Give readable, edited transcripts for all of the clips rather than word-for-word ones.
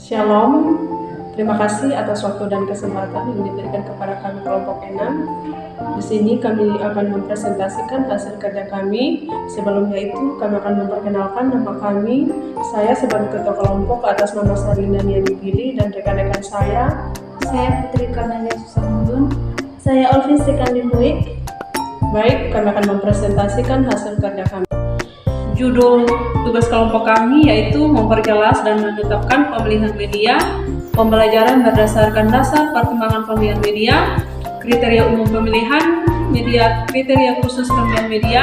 Shalom, terima kasih atas waktu dan kesempatan yang diberikan kepada kami kelompok 6. Di sini kami akan mempresentasikan hasil kerja kami. Sebelumnya itu kami akan memperkenalkan nama kami. Saya sebagai ketua kelompok atas nama Sarina Nia Dipilih dan rekan-rekan saya. Saya Putri Cornelia Susamudun. Saya Olvi Sekandimbuik. Baik, kami akan mempresentasikan hasil kerja kami. Judul tugas kelompok kami yaitu memperjelas dan menetapkan pemilihan media, pembelajaran berdasarkan dasar pertimbangan pemilihan media, kriteria umum pemilihan media, kriteria khusus pemilihan media,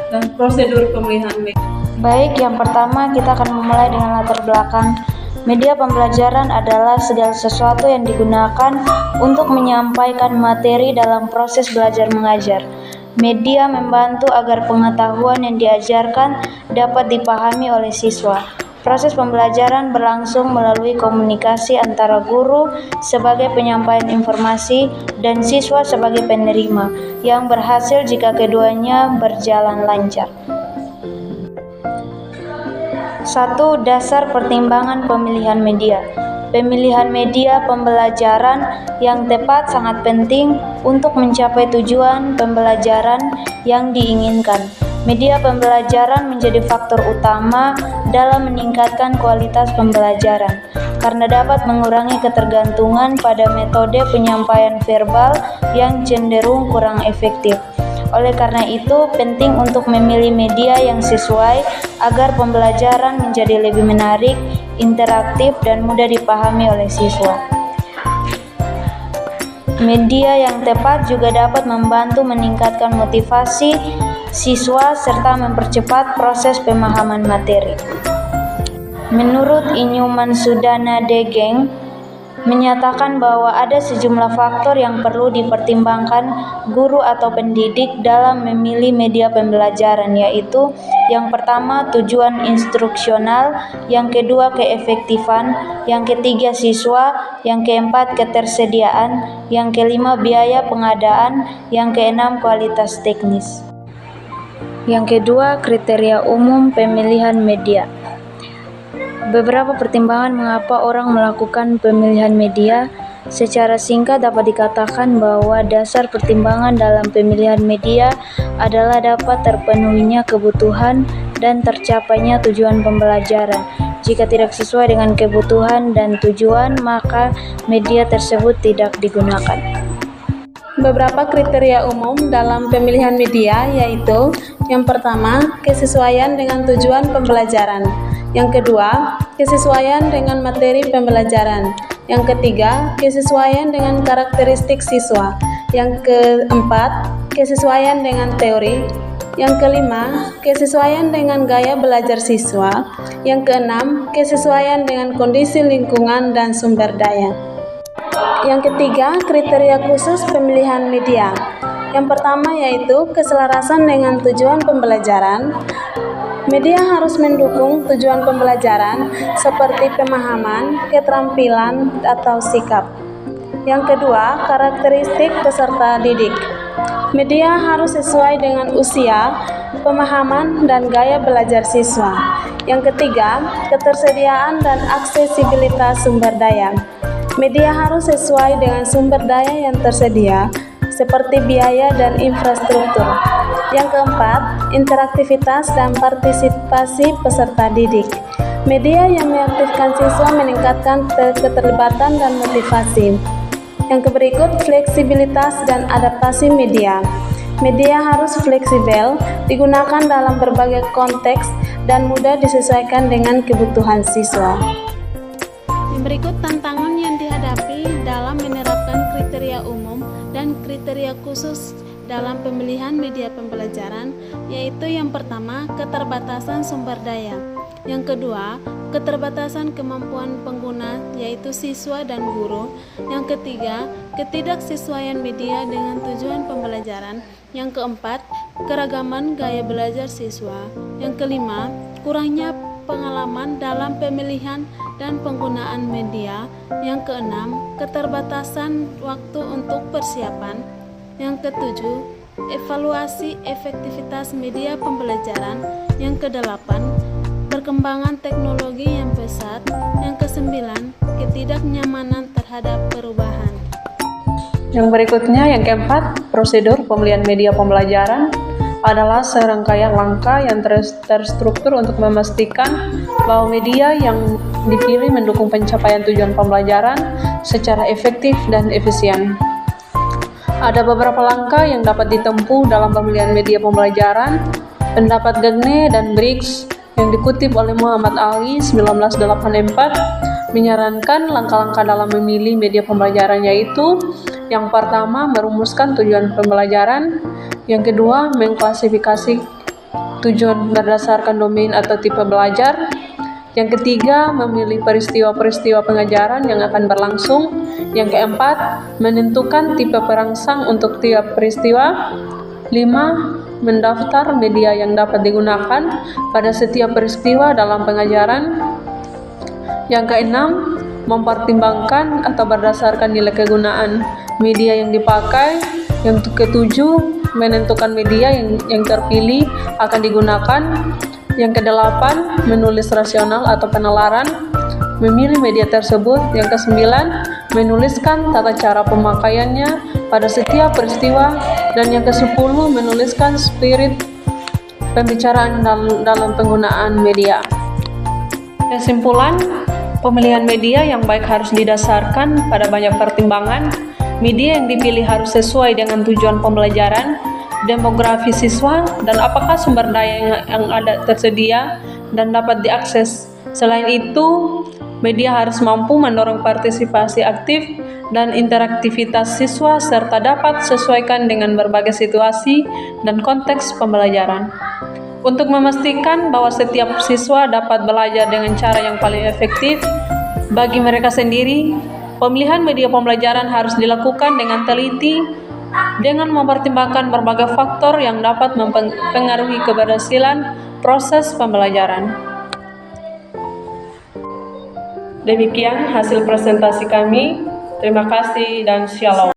dan prosedur pemilihan media. Baik, yang pertama kita akan memulai dengan latar belakang. Media pembelajaran adalah segala sesuatu yang digunakan untuk menyampaikan materi dalam proses belajar mengajar. Media membantu agar pengetahuan yang diajarkan dapat dipahami oleh siswa. Proses pembelajaran berlangsung melalui komunikasi antara guru sebagai penyampaian informasi dan siswa sebagai penerima, yang berhasil jika keduanya berjalan lancar. 1. Dasar pertimbangan pemilihan media. Pemilihan media pembelajaran yang tepat sangat penting untuk mencapai tujuan pembelajaran yang diinginkan. Media pembelajaran menjadi faktor utama dalam meningkatkan kualitas pembelajaran, karena dapat mengurangi ketergantungan pada metode penyampaian verbal yang cenderung kurang efektif. Oleh karena itu, penting untuk memilih media yang sesuai agar pembelajaran menjadi lebih menarik, interaktif, dan mudah dipahami oleh siswa. Media yang tepat juga dapat membantu meningkatkan motivasi siswa serta mempercepat proses pemahaman materi. Menurut Inyuman Sudana Degeng, menyatakan bahwa ada sejumlah faktor yang perlu dipertimbangkan guru atau pendidik dalam memilih media pembelajaran, yaitu yang pertama tujuan instruksional, yang kedua keefektifan, yang ketiga siswa, yang keempat ketersediaan, yang kelima biaya pengadaan, yang keenam kualitas teknis. Yang kedua, kriteria umum pemilihan media. Beberapa pertimbangan mengapa orang melakukan pemilihan media. Secara singkat dapat dikatakan bahwa dasar pertimbangan dalam pemilihan media adalah dapat terpenuhinya kebutuhan dan tercapainya tujuan pembelajaran. Jika tidak sesuai dengan kebutuhan dan tujuan, maka media tersebut tidak digunakan. Beberapa kriteria umum dalam pemilihan media yaitu: yang pertama, kesesuaian dengan tujuan pembelajaran. Yang kedua, kesesuaian dengan materi pembelajaran. Yang ketiga, kesesuaian dengan karakteristik siswa. Yang keempat, kesesuaian dengan teori. Yang kelima, kesesuaian dengan gaya belajar siswa. Yang keenam, kesesuaian dengan kondisi lingkungan dan sumber daya. Yang ketiga, kriteria khusus pemilihan media. Yang pertama yaitu keselarasan dengan tujuan pembelajaran. Media harus mendukung tujuan pembelajaran seperti pemahaman, keterampilan, atau sikap. Yang kedua, karakteristik peserta didik. Media harus sesuai dengan usia, pemahaman, dan gaya belajar siswa. Yang ketiga, ketersediaan dan aksesibilitas sumber daya. Media harus sesuai dengan sumber daya yang tersedia, seperti biaya dan infrastruktur. Yang keempat, interaktivitas dan partisipasi peserta didik. Media yang mengaktifkan siswa meningkatkan keterlibatan dan motivasi. Yang berikut, fleksibilitas dan adaptasi media. Media harus fleksibel, digunakan dalam berbagai konteks, dan mudah disesuaikan dengan kebutuhan siswa. Yang berikut tantangan yang dihadapi dalam menerapkan kriteria umum dan kriteria khusus dalam pemilihan media pembelajaran, yaitu yang pertama, keterbatasan sumber daya. Yang kedua, keterbatasan kemampuan pengguna, yaitu siswa dan guru. Yang ketiga, ketidaksesuaian media dengan tujuan pembelajaran. Yang keempat, keragaman gaya belajar siswa. Yang kelima, kurangnya pengalaman dalam pemilihan dan penggunaan media. Yang keenam, keterbatasan waktu untuk persiapan. Yang ketujuh, evaluasi efektivitas media pembelajaran. Yang kedelapan, perkembangan teknologi yang pesat. Yang kesembilan, ketidaknyamanan terhadap perubahan. Yang berikutnya, yang keempat, prosedur pemilihan media pembelajaran adalah serangkaian langkah yang terstruktur untuk memastikan bahwa media yang dipilih mendukung pencapaian tujuan pembelajaran secara efektif dan efisien. Ada beberapa langkah yang dapat ditempuh dalam pemilihan media pembelajaran. Pendapat Gagne dan Briggs yang dikutip oleh Muhammad Ali 1984 menyarankan langkah-langkah dalam memilih media pembelajaran, yaitu yang pertama, merumuskan tujuan pembelajaran. Yang kedua, mengklasifikasi tujuan berdasarkan domain atau tipe belajar. Yang ketiga, memilih peristiwa-peristiwa pengajaran yang akan berlangsung. Yang keempat, menentukan tipe perangsang untuk tiap peristiwa. 5. Mendaftar media yang dapat digunakan pada setiap peristiwa dalam pengajaran. Yang keenam, mempertimbangkan atau berdasarkan nilai kegunaan media yang dipakai. Yang ketujuh, menentukan media yang terpilih akan digunakan. Yang kedelapan, menulis rasional atau penalaran memilih media tersebut. Yang kesembilan, menuliskan tata cara pemakaiannya pada setiap peristiwa. Dan yang kesepuluh, menuliskan spirit pembicaraan dalam penggunaan media. Kesimpulan, pemilihan media yang baik harus didasarkan pada banyak pertimbangan. Media yang dipilih harus sesuai dengan tujuan pembelajaran, demografi siswa, dan apakah sumber daya yang ada tersedia dan dapat diakses. Selain itu, media harus mampu mendorong partisipasi aktif dan interaktivitas siswa serta dapat sesuaikan dengan berbagai situasi dan konteks pembelajaran. Untuk memastikan bahwa setiap siswa dapat belajar dengan cara yang paling efektif bagi mereka sendiri, pemilihan media pembelajaran harus dilakukan dengan teliti dengan mempertimbangkan berbagai faktor yang dapat mempengaruhi keberhasilan proses pembelajaran. Demikian hasil presentasi kami. Terima kasih dan shalom.